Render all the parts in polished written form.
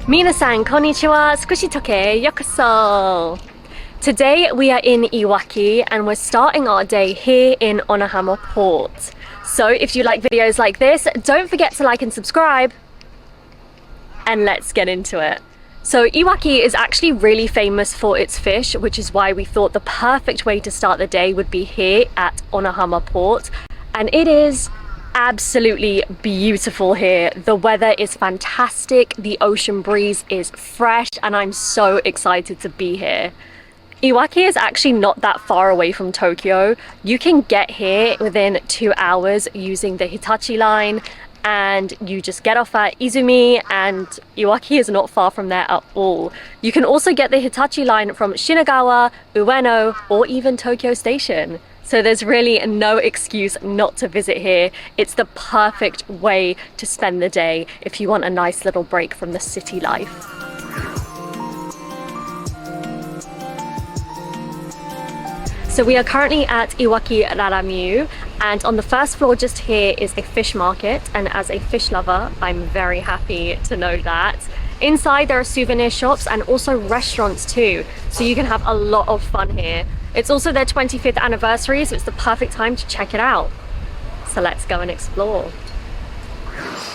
Minasan, konnichiwa, Sukushitoke, yokoso! Today we are in Iwaki and we're starting our day here in Onohama Port. So if you like videos like this, don't forget to like and subscribe. And let's get into it. So Iwaki is actually really famous for its fish, which is why we thought the perfect way to start the day would be here at Onohama Port. And it is absolutely beautiful here. The weather is fantastic, the ocean breeze is fresh, and I'm so excited to be here. Iwaki is actually not that far away from Tokyo. You can get here within 2 hours using the Hitachi line, and you just get off at Izumi, and Iwaki is not far from there at all. You can also get the Hitachi line from Shinagawa, Ueno, or even Tokyo Station. So there's really no excuse not to visit here. It's the perfect way to spend the day if you want a nice little break from the city life. So we are currently at Iwaki Raramyu, and on the first floor just here is a fish market, and as a fish lover, I'm very happy to know that. Inside there are souvenir shops and also restaurants too, so you can have a lot of fun here. It's also their 25th anniversary, so it's the perfect time to check it out. So let's go and explore.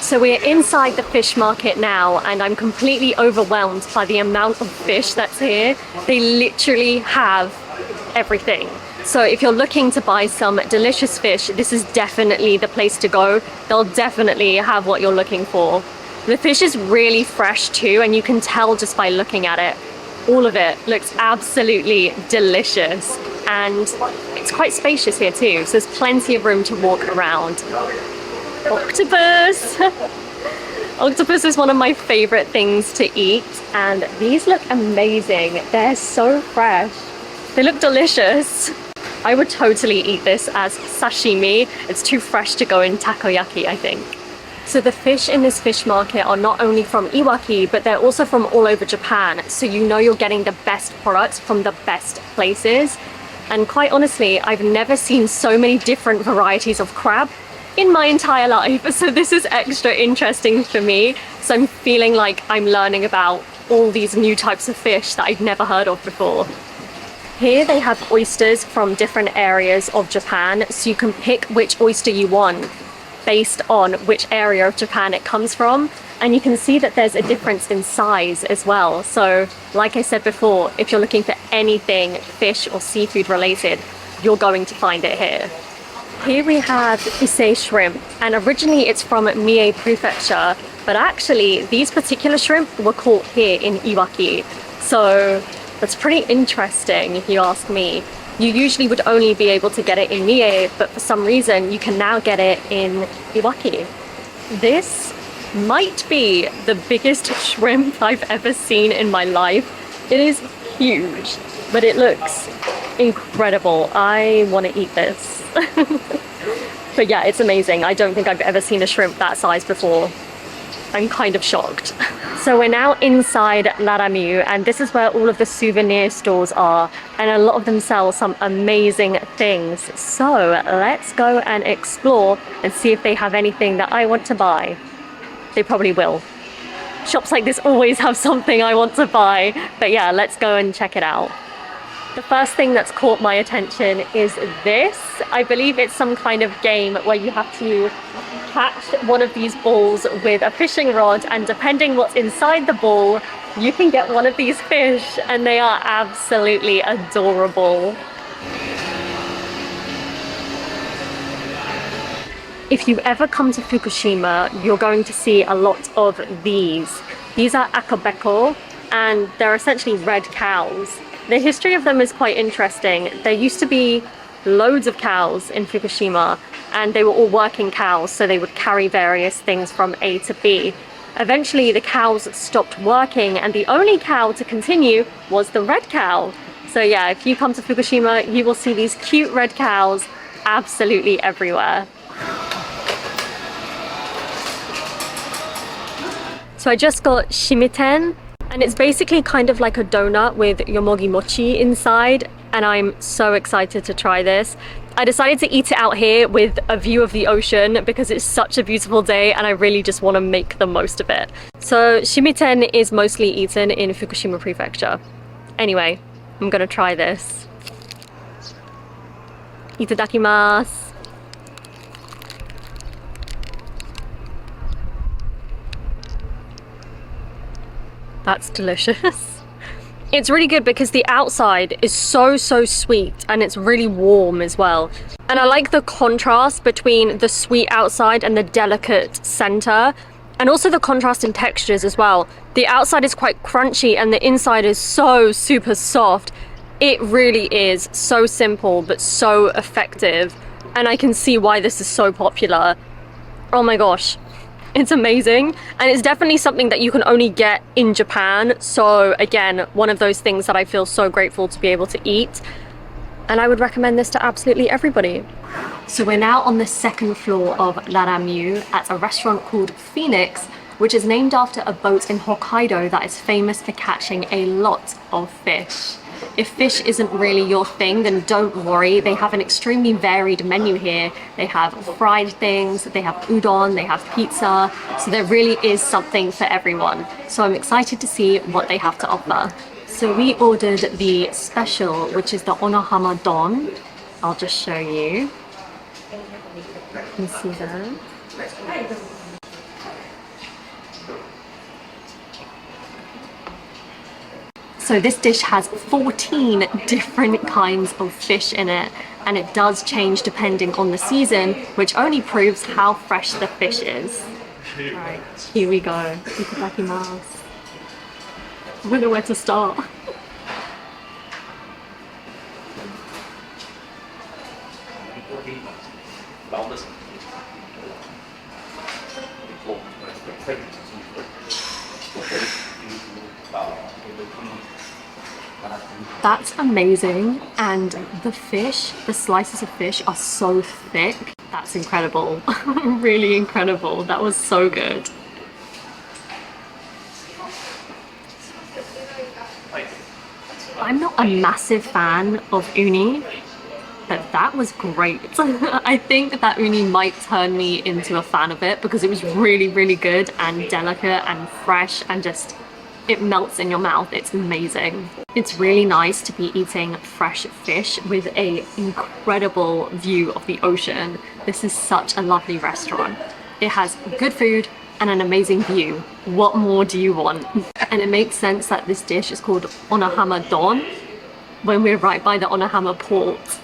So we're inside the fish market now, and I'm completely overwhelmed by the amount of fish that's here. They literally have everything. So if you're looking to buy some delicious fish, this is definitely the place to go. They'll definitely have what you're looking for. The fish is really fresh too, and you can tell just by looking at it. All of it looks absolutely delicious, and it's quite spacious here too, so there's plenty of room to walk around. Octopus! Octopus is one of my favorite things to eat, and these look amazing. They're so fresh. They look delicious. I would totally eat this as sashimi. It's too fresh to go in takoyaki, I think. So the fish in this fish market are not only from Iwaki, but they're also from all over Japan. So you know you're getting the best products from the best places. And quite honestly, I've never seen so many different varieties of crab in my entire life. So this is extra interesting for me. So I'm feeling like I'm learning about all these new types of fish that I've never heard of before. Here they have oysters from different areas of Japan, so you can pick which oyster you want based on which area of Japan it comes from, and you can see that there's a difference in size as well. So like I said before, if you're looking for anything fish or seafood related, you're going to find it here. Here we have Ise shrimp, and originally it's from Mie Prefecture, but actually these particular shrimp were caught here in Iwaki. So that's pretty interesting if you ask me. You usually would only be able to get it in Mie, but for some reason you can now get it in Iwaki. This might be the biggest shrimp I've ever seen in my life. It is huge, but it looks incredible. I want to eat this. But yeah, it's amazing. I don't think I've ever seen a shrimp that size before. I'm kind of shocked. So we're now inside Raramyu, and this is where all of the souvenir stores are, and a lot of them sell some amazing things. So let's go and explore and see if they have anything that I want to buy. They probably will. Shops like this always have something I want to buy, but yeah, let's go and check it out. The first thing that's caught my attention is this. I believe it's some kind of game where you have to catch one of these balls with a fishing rod, and depending what's inside the ball, you can get one of these fish, and they are absolutely adorable. If you ever come to Fukushima, you're going to see a lot of these. These are akabeko, and they're essentially red cows. The history of them is quite interesting. There used to be loads of cows in Fukushima, and they were all working cows, so they would carry various things from A to B. Eventually the cows stopped working, and the only cow to continue was the red cow. So yeah, if you come to Fukushima, you will see these cute red cows absolutely everywhere. So I just got Shimitan, and it's basically kind of like a donut with yomogi mochi inside, and I'm so excited to try this. I decided to eat it out here with a view of the ocean because it's such a beautiful day and I really just want to make the most of it. So Shimitan is mostly eaten in Fukushima prefecture. Anyway, I'm gonna try this. Itadakimasu. That's delicious. It's really good because the outside is so sweet and it's really warm as well. And I like the contrast between the sweet outside and the delicate center, and also the contrast in textures as well. The outside is quite crunchy and the inside is so super soft. It really is so simple but so effective, and I can see why this is so popular. Oh my gosh. It's amazing, and it's definitely something that you can only get in Japan. So again, one of those things that I feel so grateful to be able to eat, and I would recommend this to absolutely everybody. So we're now on the second floor of Laramyu at a restaurant called Phoenix, which is named after a boat in Hokkaido that is famous for catching a lot of fish. If fish isn't really your thing, then don't worry. They have an extremely varied menu here. They have fried things, they have udon, they have pizza. So there really is something for everyone. So I'm excited to see what they have to offer. So we ordered the special, which is the Onohama Don. I'll just show you. You can see that. So this dish has 14 different kinds of fish in it, and it does change depending on the season, which only proves how fresh the fish is. Alright, here we go. Itadakimasu. I don't know where to start. That's amazing, and the fish, the slices of fish are so thick. That's incredible. Really incredible. That was so good. I'm not a massive fan of uni, but that was great. I think that uni might turn me into a fan of it because it was really good and delicate and fresh, and just it melts in your mouth. It's amazing. It's really nice to be eating fresh fish with an incredible view of the ocean. This is such a lovely restaurant. It has good food and an amazing view. What more do you want? And it makes sense that this dish is called Onohama Don when we're right by the Onohama port.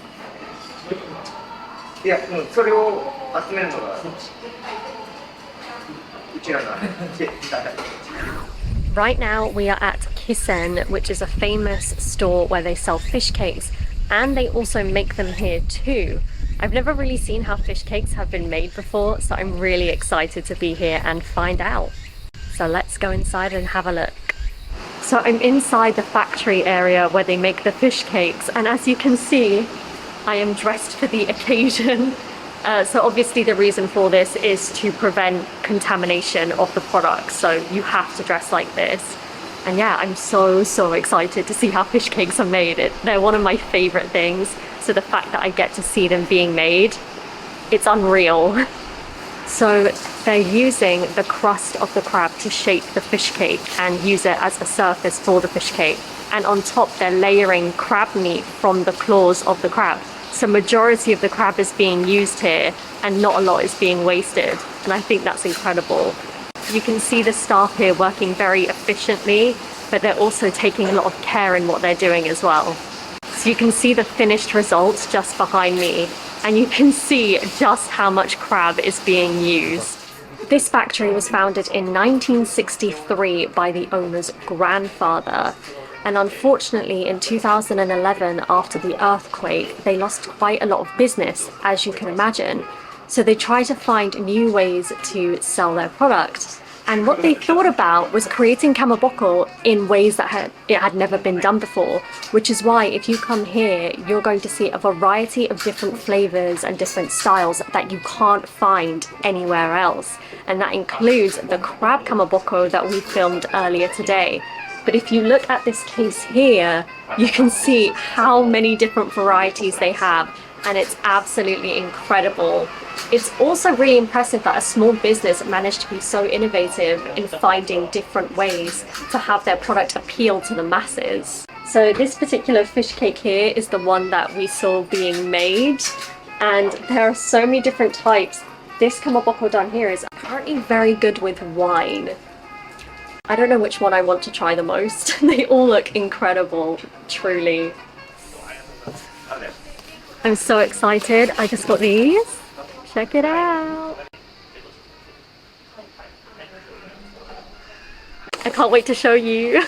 Right now we are at Kisen, which is a famous store where they sell fish cakes, and they also make them here too. I've never really seen how fish cakes have been made before, so I'm really excited to be here and find out. So let's go inside and have a look. So I'm inside the factory area where they make the fish cakes, and as you can see, I am dressed for the occasion. So obviously the reason for this is to prevent contamination of the products, so you have to dress like this. And yeah, I'm so excited to see how fish cakes are made. They're one of my favorite things, so the fact that I get to see them being made, it's unreal. So they're using the crust of the crab to shape the fish cake and use it as a surface for the fish cake. And on top they're layering crab meat from the claws of the crab. So majority of the crab is being used here and not a lot is being wasted. And I think that's incredible. You can see the staff here working very efficiently, but they're also taking a lot of care in what they're doing as well. So you can see the finished results just behind me, and you can see just how much crab is being used. This factory was founded in 1963 by the owner's grandfather. And unfortunately in 2011, after the earthquake, they lost quite a lot of business, as you can imagine. So they try to find new ways to sell their product. And what they thought about was creating kamaboko in ways that it had never been done before, which is why if you come here, you're going to see a variety of different flavors and different styles that you can't find anywhere else. And that includes the crab kamaboko that we filmed earlier today. But if you look at this case here, you can see how many different varieties they have, and it's absolutely incredible. It's also really impressive that a small business managed to be so innovative in finding different ways to have their product appeal to the masses. So this particular fish cake here is the one that we saw being made, and there are so many different types. This kamaboko down here is apparently very good with wine. I don't know which one I want to try the most. They all look incredible, truly. I'm so excited. I just got these. Check it out. I can't wait to show you.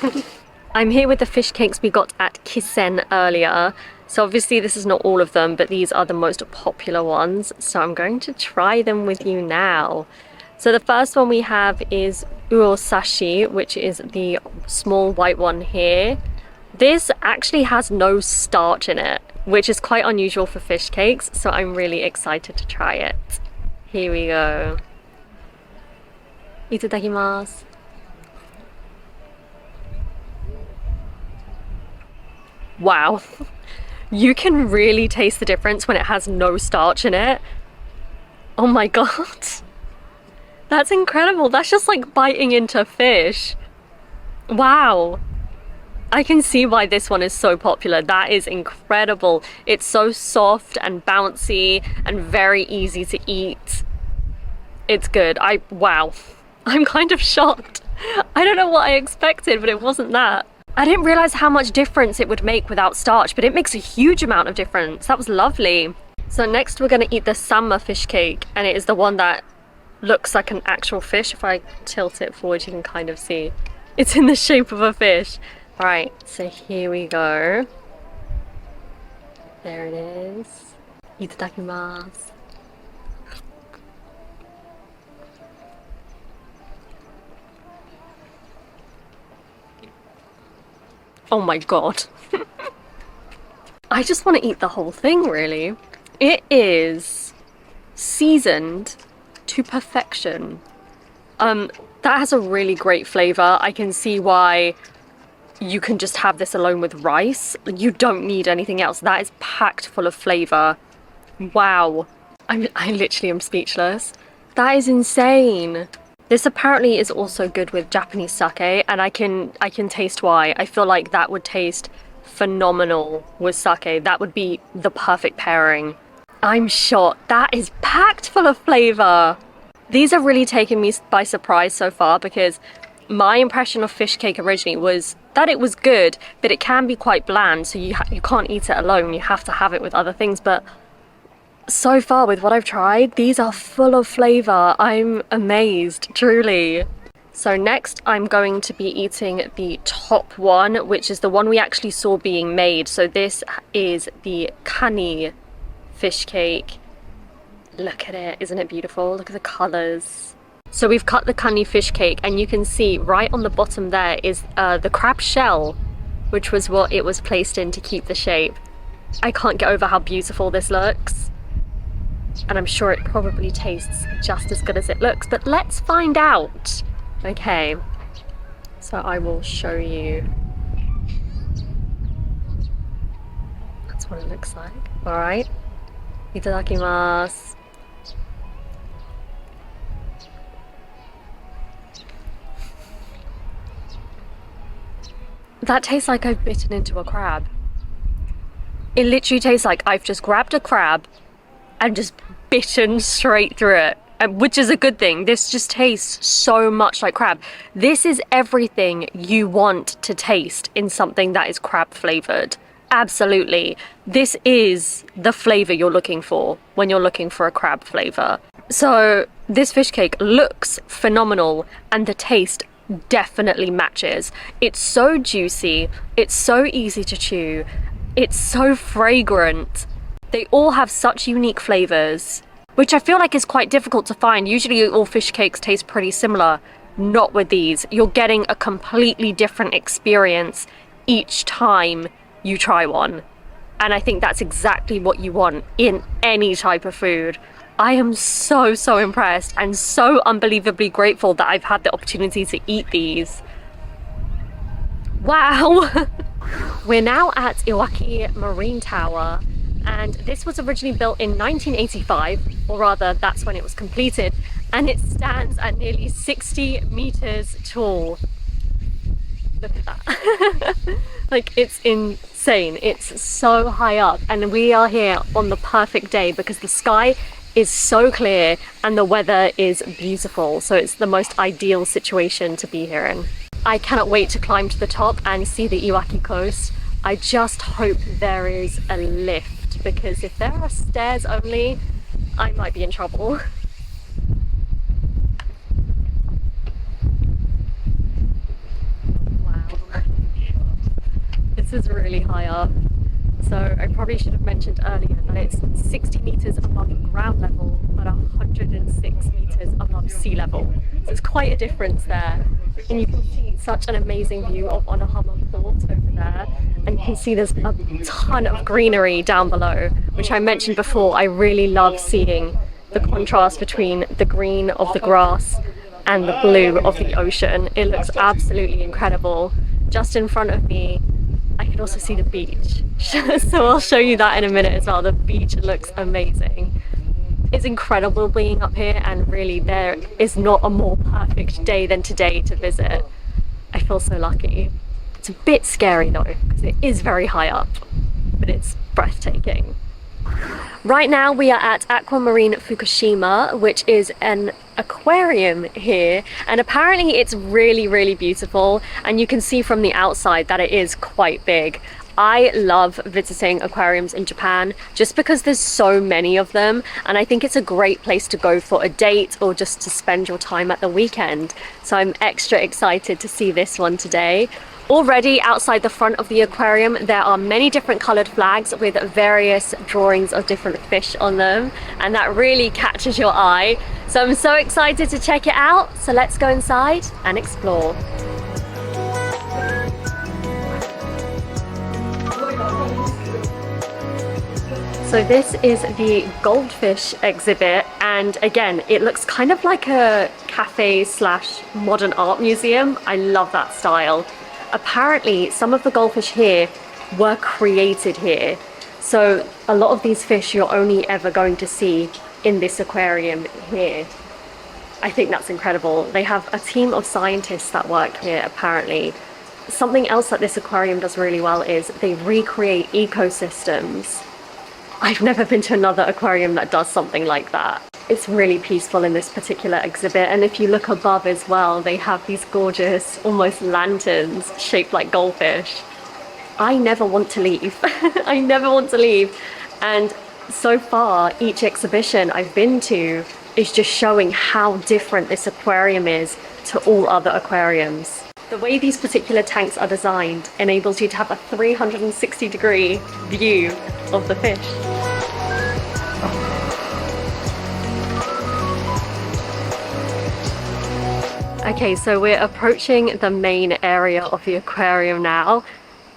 I'm here with the fish cakes we got at Kisen earlier. So obviously this is not all of them, but these are the most popular ones. So I'm going to try them with you now. So the first one we have is uosashi, which is the small white one here. This actually has no starch in it, which is quite unusual for fish cakes, so I'm really excited to try it. Here we go. Itadakimasu. Wow. You can really taste the difference when it has no starch in it. Oh my god. That's incredible. That's just like biting into fish. Wow. I can see why this one is so popular. That is incredible. It's so soft and bouncy and very easy to eat. It's good. Wow. I'm kind of shocked. I don't know what I expected, but it wasn't that. I didn't realize how much difference it would make without starch, but it makes a huge amount of difference. That was lovely. So next we're gonna eat the samba fish cake, and it is the one that looks like an actual fish. If I tilt it forward, you can kind of see. It's in the shape of a fish. All right, so here we go. There it is. Itadakimasu. Oh my god. I just want to eat the whole thing, really. It is seasoned to perfection. That has a really great flavor. I can see why you can just have this alone with rice. You don't need anything else. That is packed full of flavor. Wow. I literally am speechless. That is insane. This apparently is also good with Japanese sake, and I can taste why. I feel like that would taste phenomenal with sake. That would be the perfect pairing. I'm shocked. That is packed full of flavor. These are really taking me by surprise so far, because my impression of fish cake originally was that it was good, but it can be quite bland, so you can't eat it alone. You have to have it with other things. But so far with what I've tried, these are full of flavor. I'm amazed, truly. So next I'm going to be eating the top one, which is the one we actually saw being made. So this is the kani fish cake. Look at it, isn't it beautiful? Look at the colors. So we've cut the kani fish cake, and you can see right on the bottom there is the crab shell, which was what it was placed in to keep the shape. I can't get over how beautiful this looks. And I'm sure it probably tastes just as good as it looks, but let's find out. Okay, so I will show you. That's what it looks like. All right, itadakimasu. That tastes like I've bitten into a crab. It literally tastes like I've just grabbed a crab and just bitten straight through it, which is a good thing. This just tastes so much like crab. This is everything you want to taste in something that is crab flavored. Absolutely. This is the flavor you're looking for when you're looking for a crab flavor. So this fish cake looks phenomenal, and the taste definitely matches. It's so juicy, it's so easy to chew, it's so fragrant. They all have such unique flavors, which I feel like is quite difficult to find. Usually all fish cakes taste pretty similar, Not with these. You're getting a completely different experience each time you try one. And I think that's exactly what you want in any type of food. I am so impressed and so unbelievably grateful that I've had the opportunity to eat these. Wow! We're now at Iwaki Marine Tower, and this was originally built in 1985, or rather that's when it was completed, and it stands at nearly 60 meters tall. Look at that. Like, it's insane. It's so high up, and we are here on the perfect day because the sky is so clear and the weather is beautiful, so it's the most ideal situation to be here in. I cannot wait to climb to the top and see the Iwaki coast. I just hope there is a lift, because if there are stairs only, I might be in trouble. Wow. This is really high up. So I probably should have mentioned earlier that it's 60 meters above ground level, but 106 meters above sea level. So it's quite a difference there. And you can see such an amazing view of Onohama Port over there. And you can see there's a ton of greenery down below, which I mentioned before. I really love seeing the contrast between the green of the grass and the blue of the ocean. It looks absolutely incredible. Just in front of me, I can also see the beach. So I'll show you that in a minute as well. The beach looks amazing. It's incredible being up here, and really there is not a more perfect day than today to visit. I feel so lucky. It's a bit scary though, because it is very high up, but it's breathtaking. Right now we are at Aquamarine Fukushima, which is an aquarium here, and apparently it's really beautiful, and you can see from the outside that it is quite big. I love visiting aquariums in Japan just because there's so many of them, and I think it's a great place to go for a date or just to spend your time at the weekend. So I'm extra excited to see this one today. Already outside the front of the aquarium there are many different coloured flags with various drawings of different fish on them, and that really catches your eye. So I'm so excited to check it out. So let's go inside and explore. So this is the goldfish exhibit, and again it looks kind of like a cafe slash modern art museum. I love that style. Apparently some of the goldfish here were created here, so a lot of these fish you're only ever going to see in this aquarium here. I think that's incredible. They have a team of scientists that work here apparently. Something else that this aquarium does really well is they recreate ecosystems. I've never been to another aquarium that does something like that. It's really peaceful in this particular exhibit, and if you look above as well, they have these gorgeous almost lanterns shaped like goldfish. I never want to leave. I never want to leave. And so far each exhibition I've been to is just showing how different this aquarium is to all other aquariums. The way these particular tanks are designed enables you to have a 360-degree view of the fish. Okay, so we're approaching the main area of the aquarium now,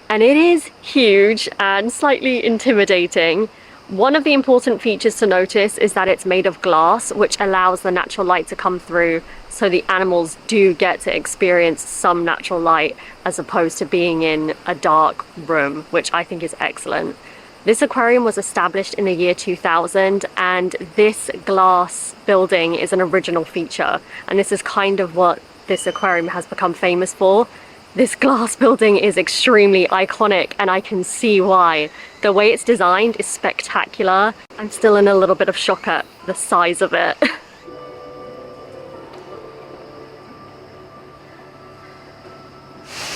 and it is huge and slightly intimidating. One of the important features to notice is that it's made of glass, which allows the natural light to come through, so the animals do get to experience some natural light as opposed to being in a dark room, which I think is excellent. This aquarium was established in the year 2000, and this glass building is an original feature, and this is kind of what this aquarium has become famous for. This glass building is extremely iconic, and I can see why. The way it's designed is spectacular. I'm still in a little bit of shock at the size of it.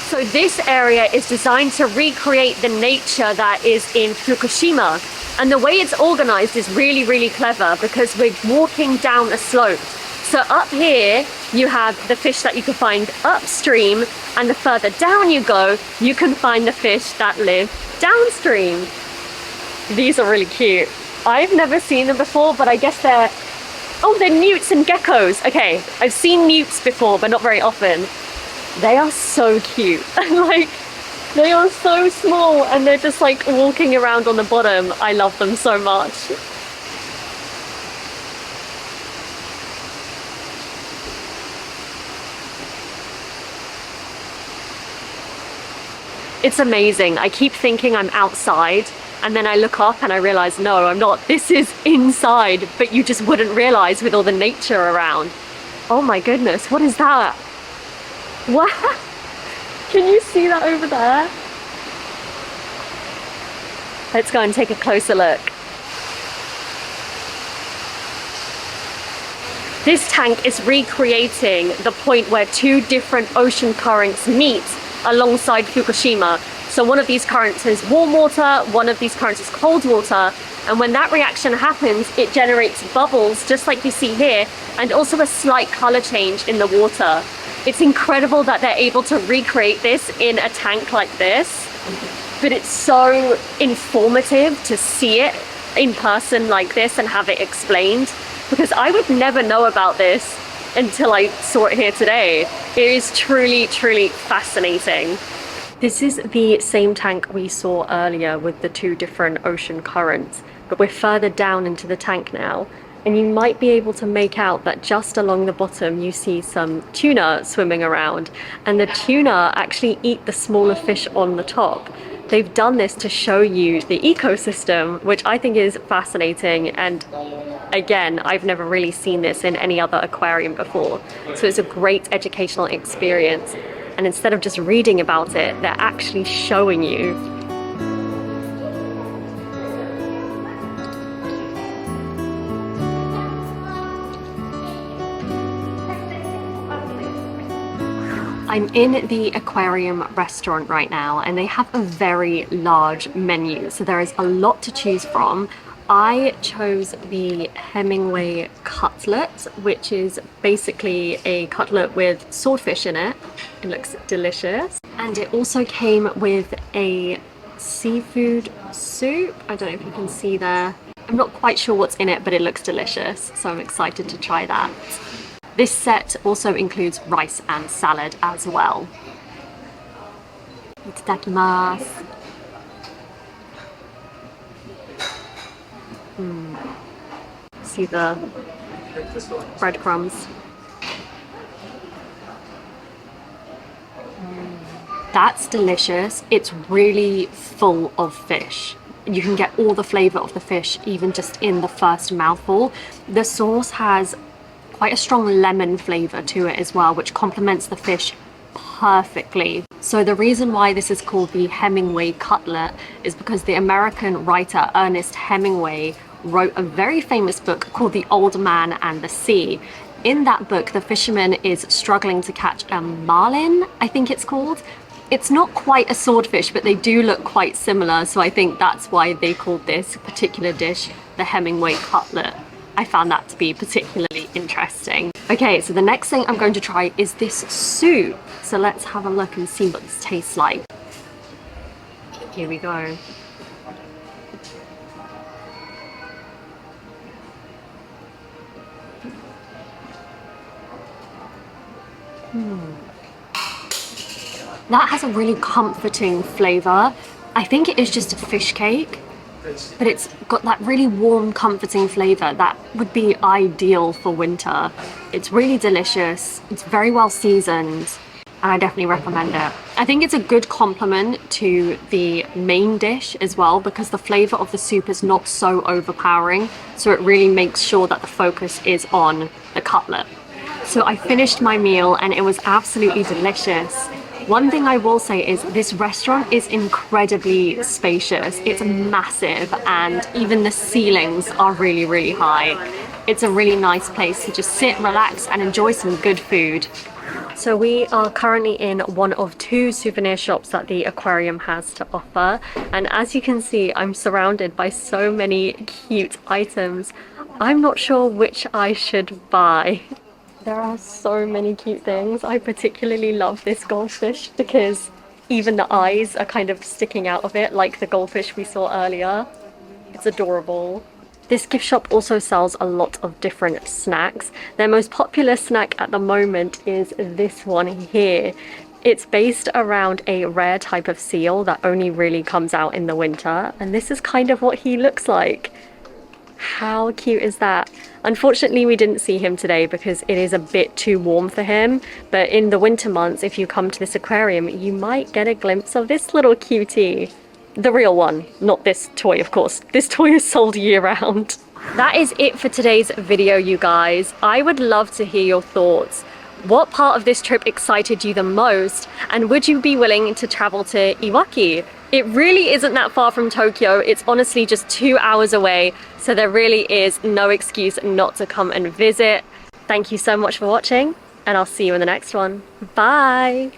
So this area is designed to recreate the nature that is in Fukushima. And the way it's organized is really clever, because we're walking down a slope. So up here, you have the fish that you can find upstream, and the further down you go, you can find the fish that live downstream. These are really cute. I've never seen them before, but I guess they're Oh, they're newts and geckos. Okay, I've seen newts before, but not very often. They are so cute. Like, they are so small and they're just like walking around on the bottom. I love them so much. It's amazing. I keep thinking I'm outside and then I look up and I realize, no, I'm not. This is inside, but you just wouldn't realize with all the nature around. Oh my goodness, what is that? What? Can you see that over there? Let's go and take a closer look. This tank is recreating the point where two different ocean currents meet alongside Fukushima. So one of these currents is warm water, one of these currents is cold water, and when that reaction happens, it generates bubbles just like you see here, and also a slight color change in the water. It's incredible that they're able to recreate this in a tank like this, but it's so informative to see it in person like this and have it explained, because I would never know about this until I saw it here today. It is truly, truly fascinating. This is the same tank we saw earlier with the two different ocean currents, but we're further down into the tank now, and you might be able to make out that just along the bottom you see some tuna swimming around, and the tuna actually eat the smaller fish on the top. They've done this to show you the ecosystem, which I think is fascinating, and again, I've never really seen this in any other aquarium before. So it's a great educational experience. And instead of just reading about it, they're actually showing you. I'm in the aquarium restaurant right now, and they have a very large menu. So there is a lot to choose from. I chose the Hemingway cutlet, which is basically a cutlet with swordfish in it. It looks delicious. And it also came with a seafood soup. I don't know if you can see there. I'm not quite sure what's in it, but it looks delicious. So I'm excited to try that. This set also includes rice and salad as well. Itadakimasu. See the breadcrumbs. That's delicious. It's really full of fish. You can get all the flavor of the fish even just in the first mouthful. The sauce has quite a strong lemon flavor to it as well, which complements the fish perfectly. So the reason why this is called the Hemingway cutlet is because the American writer Ernest Hemingway wrote a very famous book called The Old Man and the Sea. In that book, the fisherman is struggling to catch a marlin, I think it's called. It's not quite a swordfish, but they do look quite similar, so I think that's why they called this particular dish the Hemingway cutlet. I found that to be particularly interesting. Okay, so the next thing I'm going to try is this soup. So let's have a look and see what this tastes like. Here we go. That has a really comforting flavor. I think it is just a fish cake, but it's got that really warm, comforting flavor that would be ideal for winter. It's really delicious. It's very well seasoned, and I definitely recommend it. I think it's a good complement to the main dish as well, because the flavor of the soup is not so overpowering, so it really makes sure that the focus is on the cutlet. So I finished my meal and it was absolutely delicious. One thing I will say is this restaurant is incredibly spacious. It's massive, and even the ceilings are really, really high. It's a really nice place to just sit, relax, and enjoy some good food. So we are currently in one of two souvenir shops that the aquarium has to offer. And as you can see, I'm surrounded by so many cute items. I'm not sure which I should buy. There are so many cute things. I particularly love this goldfish because even the eyes are kind of sticking out of it, like the goldfish we saw earlier. It's adorable. This gift shop also sells a lot of different snacks. Their most popular snack at the moment is this one here. It's based around a rare type of seal that only really comes out in the winter, and this is kind of what he looks like. How cute is that? Unfortunately, we didn't see him today because it is a bit too warm for him, but in the winter months, if you come to this aquarium, you might get a glimpse of this little cutie. The real one, not this toy, of course. This toy is sold year-round. That is it for today's video, you guys. I would love to hear your thoughts. What part of this trip excited you the most? And would you be willing to travel to Iwaki? It really isn't that far from Tokyo. It's honestly just 2 hours away. So there really is no excuse not to come and visit. Thank you so much for watching, and I'll see you in the next one. Bye!